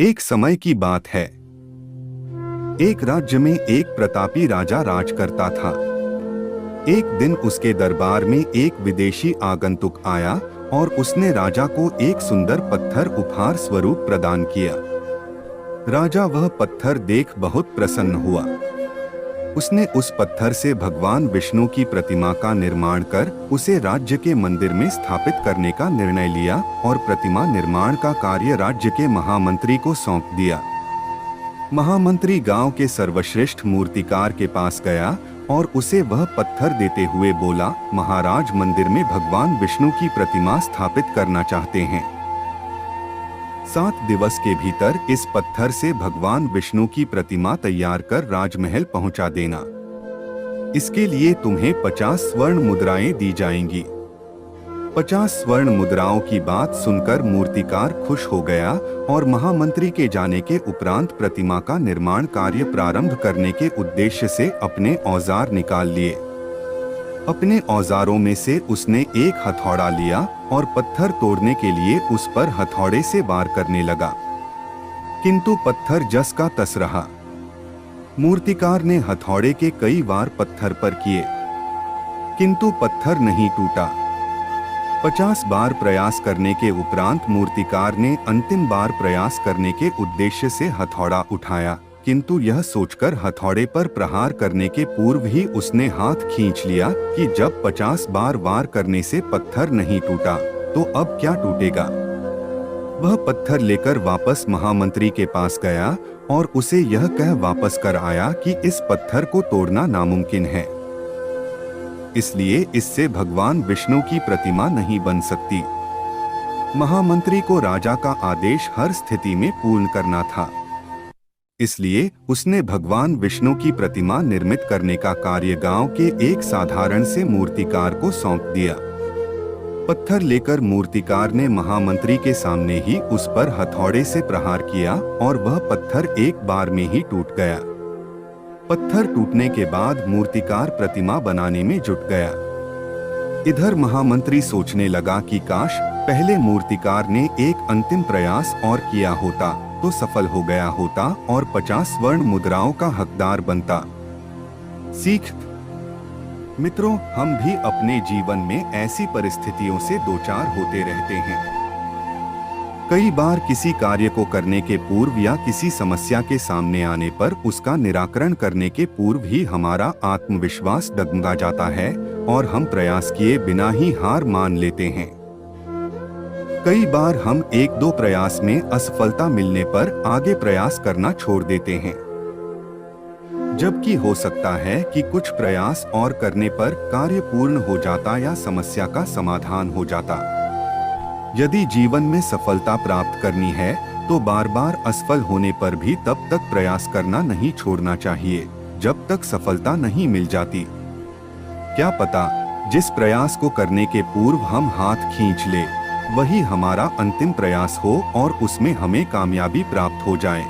एक समय की बात है। एक राज्य में एक प्रतापी राजा राज करता था। एक दिन उसके दरबार में एक विदेशी आगंतुक आया और उसने राजा को एक सुंदर पत्थर उपहार स्वरूप प्रदान किया। राजा वह पत्थर देख बहुत प्रसन्न हुआ। उसने उस पत्थर से भगवान विष्णु की प्रतिमा का निर्माण कर उसे राज्य के मंदिर में स्थापित करने का निर्णय लिया और प्रतिमा निर्माण का कार्य राज्य के महामंत्री को सौंप दिया। महामंत्री गांव के सर्वश्रेष्ठ मूर्तिकार के पास गया और उसे वह पत्थर देते हुए बोला, महाराज मंदिर में भगवान विष्णु की प्रतिमा स्थापित करना चाहते हैं। 7 दिवस के भीतर इस पत्थर से भगवान विष्णु की प्रतिमा तैयार कर राजमहल पहुंचा देना। इसके लिए तुम्हें 50 स्वर्ण मुद्राएं दी जाएंगी। 50 स्वर्ण मुद्राओं की बात सुनकर मूर्तिकार खुश हो गया और महामंत्री के जाने के उपरांत प्रतिमा का निर्माण कार्य प्रारंभ करने के उद्देश्य से अपने औजार निकाल लिए। अपने औजारों में से उसने एक हथौड़ा लिया और पत्थर तोड़ने के लिए उस पर हथौड़े से वार करने लगा, किंतु पत्थर जस का तस रहा। मूर्तिकार ने हथौड़े के कई वार पत्थर पर किए, किंतु पत्थर नहीं टूटा। 50 बार प्रयास करने के उपरांत मूर्तिकार ने अंतिम बार प्रयास करने के उद्देश्य से हथौड़ा उठाया, किंतु यह सोचकर हथौड़े पर प्रहार करने के पूर्व ही उसने हाथ खींच लिया कि जब 50 बार वार करने से पत्थर नहीं टूटा तो अब क्या टूटेगा। वह पत्थर लेकर वापस महामंत्री के पास गया और उसे यह कह वापस कर आया कि इस पत्थर को तोड़ना नामुमकिन है, इसलिए इससे भगवान विष्णु की प्रतिमा नहीं बन सकती। महामंत्री को राजा का आदेश हर स्थिति में पूर्ण करना था, इसलिए उसने भगवान विष्णु की प्रतिमा निर्मित करने का कार्य गांव के एक साधारण से मूर्तिकार को सौंप दिया। पत्थर लेकर मूर्तिकार ने महामंत्री के सामने ही उस पर हथौड़े से प्रहार किया और वह पत्थर एक बार में ही टूट गया। पत्थर टूटने के बाद मूर्तिकार प्रतिमा बनाने में जुट गया। इधर महामंत्री सोचने लगा कि काश पहले मूर्तिकार ने एक अंतिम प्रयास और किया होता तो सफल हो गया होता और 50 स्वर्ण मुद्राओं का हकदार बनता। सीख मित्रों, हम भी अपने जीवन में ऐसी परिस्थितियों से दो चार होते रहते हैं। कई बार किसी कार्य को करने के पूर्व या किसी समस्या के सामने आने पर उसका निराकरण करने के पूर्व ही हमारा आत्मविश्वास डगमगा जाता है और हम प्रयास किए बिना ही हार मान लेते हैं। कई बार हम 1-2 प्रयास में असफलता मिलने पर आगे प्रयास करना छोड़ देते हैं, जबकि हो सकता है कि कुछ प्रयास और करने पर कार्य पूर्ण हो जाता या समस्या का समाधान हो जाता। यदि जीवन में सफलता प्राप्त करनी है तो बार बार असफल होने पर भी तब तक प्रयास करना नहीं छोड़ना चाहिए जब तक सफलता नहीं मिल जाती। क्या पता जिस प्रयास को करने के पूर्व हम हाथ खींच ले वही हमारा अंतिम प्रयास हो और उसमें हमें कामयाबी प्राप्त हो जाए।